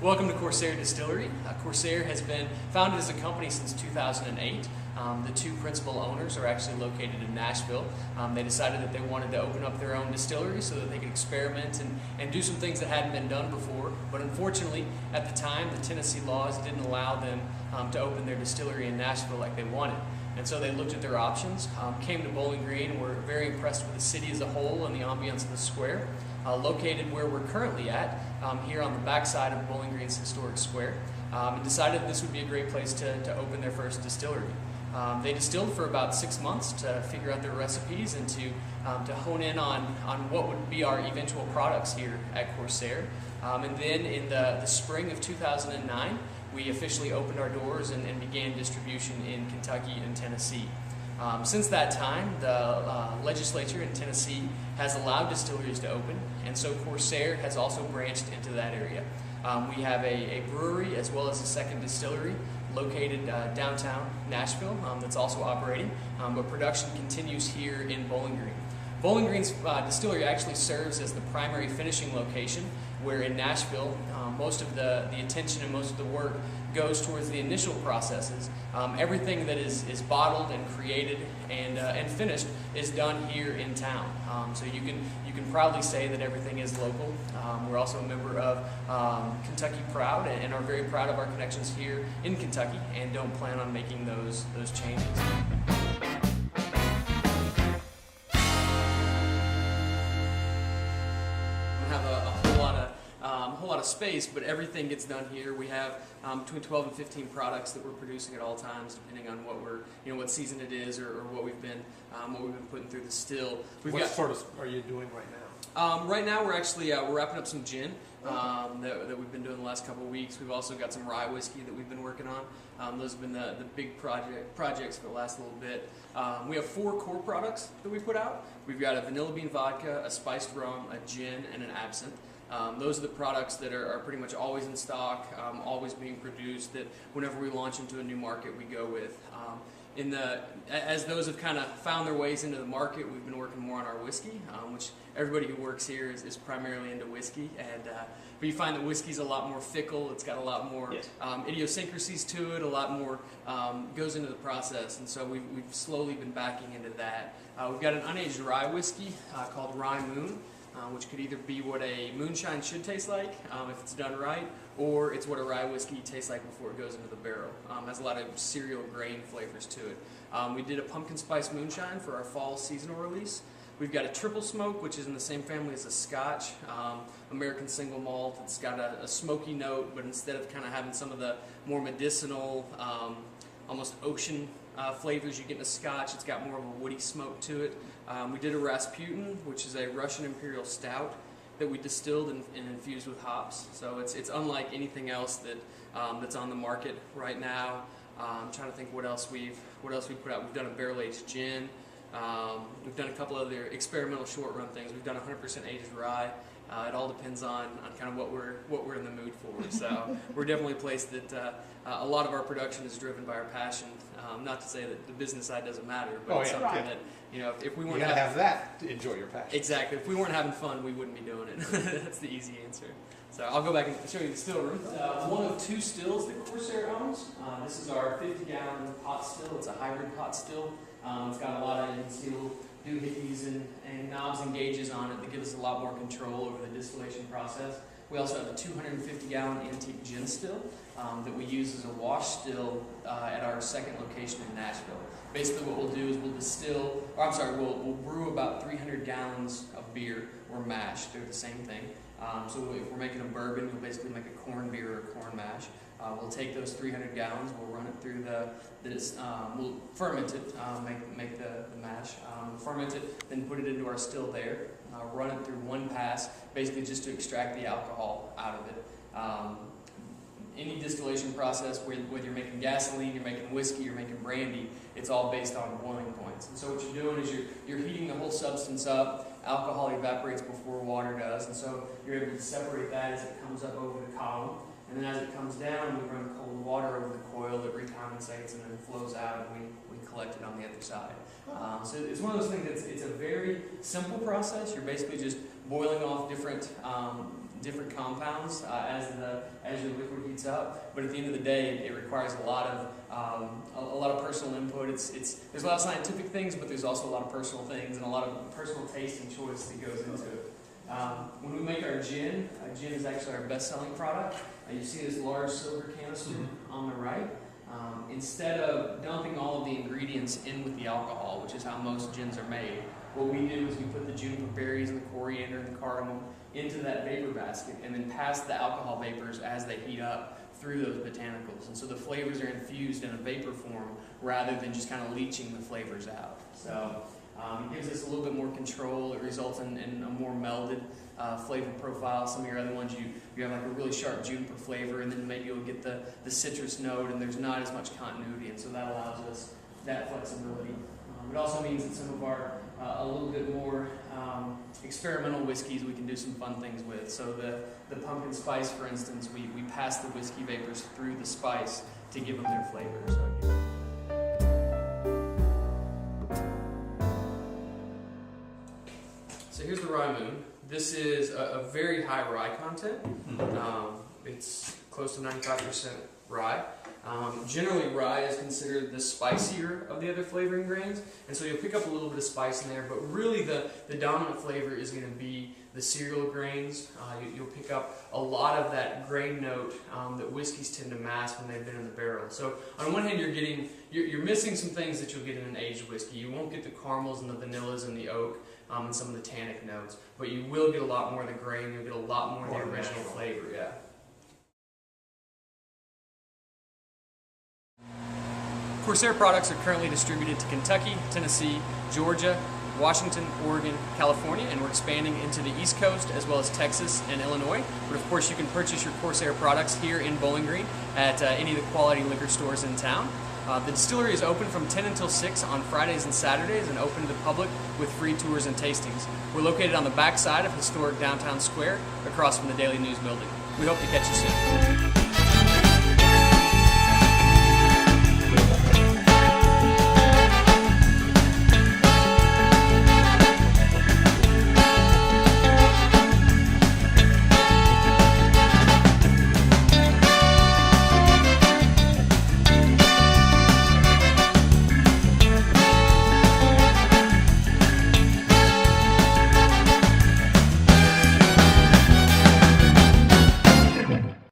Welcome to Corsair Distillery. Corsair has been founded as a company since 2008. The two principal owners are actually located in Nashville. They decided that they wanted to open up their own distillery so that they could experiment and do some things that hadn't been done before. But unfortunately, at the time, the Tennessee laws didn't allow them to open their distillery in Nashville like they wanted. And so they looked at their options, came to Bowling Green, and were very impressed with the city as a whole and the ambience of the square. Located where we're currently at, here on the backside of Bowling Green's historic square, and decided this would be a great place to open their first distillery. They distilled for about 6 months to figure out their recipes and to hone in on what would be our eventual products here at Corsair. And then in the spring of 2009, we officially opened our doors and began distribution in Kentucky and Tennessee. Since that time, the legislature in Tennessee has allowed distilleries to open, and so Corsair has also branched into that area. We have a brewery as well as a second distillery located downtown Nashville that's also operating, but production continues here in Bowling Green. Bowling Green's distillery actually serves as the primary finishing location, where in Nashville most of the attention and most of the work goes towards the initial processes. Everything that is bottled and created and finished is done here in town. So you can proudly say that everything is local. We're also a member of Kentucky Proud and are very proud of our connections here in Kentucky and don't plan on making those changes. Have a whole lot of space, but everything gets done here. We have between 12 and 15 products that we're producing at all times, depending on what season it is or what we've been putting through the still. What sort of are you doing right now? Right now we're actually we're wrapping up some gin that we've been doing the last couple of weeks. We've also got some rye whiskey that we've been working on. Those have been the big projects for the last little bit. We have 4 core products that we put out. We've got a vanilla bean vodka, a spiced rum, a gin, and an absinthe. Those are the products that are pretty much always in stock, always being produced, that whenever we launch into a new market we go with. As those have kind of found their ways into the market, we've been working more on our whiskey, which everybody who works here is primarily into whiskey. But you find that whiskey's a lot more fickle. It's got a lot more idiosyncrasies to it. A lot more goes into the process, and so we've slowly been backing into that. We've got an unaged rye whiskey called Rye Moon, which could either be what a moonshine should taste like if it's done right, or it's what a rye whiskey tastes like before it goes into the barrel. Has a lot of cereal grain flavors to it. We did a pumpkin spice moonshine for our fall seasonal release. We've got a triple smoke, which is in the same family as a Scotch, American single malt. It's got a smoky note, but instead of kind of having some of the more medicinal, almost ocean flavors you get in a Scotch, it's got more of a woody smoke to it. We did a Rasputin, which is a Russian Imperial Stout that we distilled and infused with hops. So it's unlike anything else that's on the market right now. I'm trying to think what else we've put out. We've done a barrel-aged gin. We've done a couple other experimental short-run things. We've done 100% aged rye. It all depends on kind of what we're in the mood for. So we're definitely a place that a lot of our production is driven by our passion. Not to say that the business side doesn't matter, but it's something that if we weren't have that to enjoy your passion. Exactly. If we weren't having fun, we wouldn't be doing it. That's the easy answer. So I'll go back and show you the still room. One of 2 stills that Corsair owns. This is our 50-gallon pot still. It's a hybrid pot still. It's got a lot of steel doohickeys and knobs and gauges on it that give us a lot more control over the distillation process. We also have a 250-gallon antique gin still that we use as a wash still at our second location in Nashville. Basically what we'll do is we'll brew about 300 gallons of beer or mash. They're the same thing. So if we're making a bourbon, we'll basically make a corn beer or corn mash. We'll take those 300 gallons, we'll run it through we'll ferment it, make the mash, ferment it, then put it into our still there, run it through one pass, basically just to extract the alcohol out of it. any distillation process, whether you're making gasoline, you're making whiskey, you're making brandy, it's all based on boiling points. And so what you're doing is you're heating the whole substance up. Alcohol evaporates before water does, and so you're able to separate that as it comes up over the column. And then as it comes down, we run cold water over the coil that recondensates and then flows out, and we collect it on the other side. So it's one of those things that's it's a very simple process. You're basically just boiling off different compounds as your liquid heats up. But at the end of the day, it requires a lot of personal input. There's a lot of scientific things, but there's also a lot of personal things and a lot of personal taste and choice that goes into it. When we make our gin is actually our best-selling product. You see this large silver canister on the right. Instead of dumping all of the ingredients in with the alcohol, which is how most gins are made, what we do is we put the juniper berries and the coriander and the cardamom into that vapor basket and then pass the alcohol vapors as they heat up through those botanicals. And so the flavors are infused in a vapor form rather than just kind of leaching the flavors out. So it gives us a little bit more control. It results in a more melded flavor profile. Some of your other ones, you have like a really sharp juniper flavor, and then maybe you'll get the citrus note, and there's not as much continuity, and so that allows us that flexibility. It also means that some of our a little bit more experimental whiskeys we can do some fun things with. So the pumpkin spice, for instance, we pass the whiskey vapors through the spice to give them their flavor. So here's the rye moon. This is a very high rye content. It's close to 95% rye. Generally, rye is considered the spicier of the other flavoring grains, and so you'll pick up a little bit of spice in there, but really the dominant flavor is going to be the cereal grains. You'll pick up a lot of that grain note that whiskeys tend to mask when they've been in the barrel. So on one hand, you're missing some things that you'll get in an aged whiskey. You won't get the caramels and the vanillas and the oak and some of the tannic notes, but you will get a lot more of the grain. You'll get a lot more of the original flavor. Yeah. Corsair products are currently distributed to Kentucky, Tennessee, Georgia, Washington, Oregon, California, and we're expanding into the East Coast as well as Texas and Illinois. But of course, you can purchase your Corsair products here in Bowling Green at any of the quality liquor stores in town. The distillery is open from 10 until 6 on Fridays and Saturdays and open to the public with free tours and tastings. We're located on the back side of historic downtown square across from the Daily News building. We hope to catch you soon.